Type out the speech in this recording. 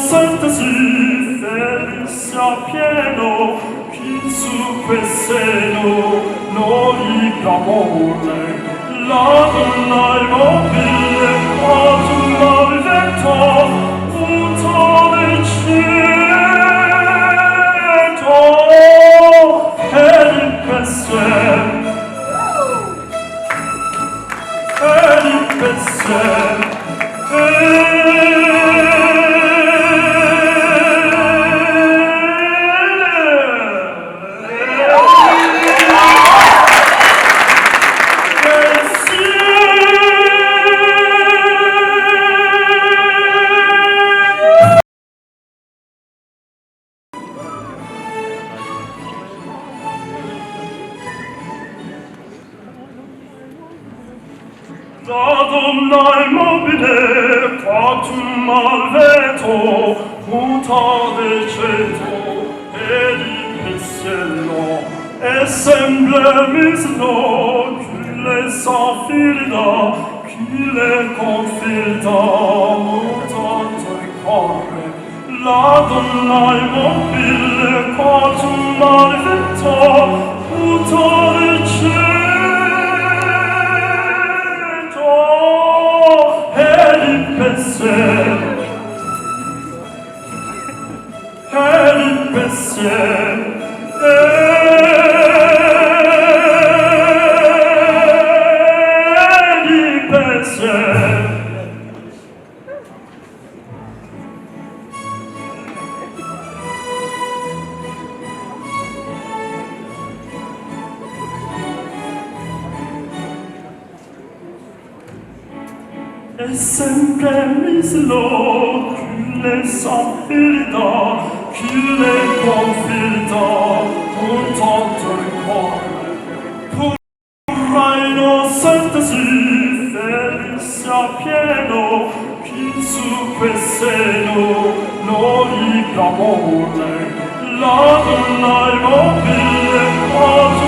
sentesi felice appieno chi su quel seno non gli d'amore la donna immobile autunna il vento punto del cielo e il pensiero La donna immobile, quantum al vento, muta del centro, ed il pensiero, e semble misno, chi le s'affida, chi le confida, mutante corre. La donna immobile, quantum al vento, muta del centro, e sempre mislo, chi le s'affida, chi le confida, un tanto il cuore. Purra innocentesi, felice appieno, chi su quel seno non gli d'amore, la donna immobile,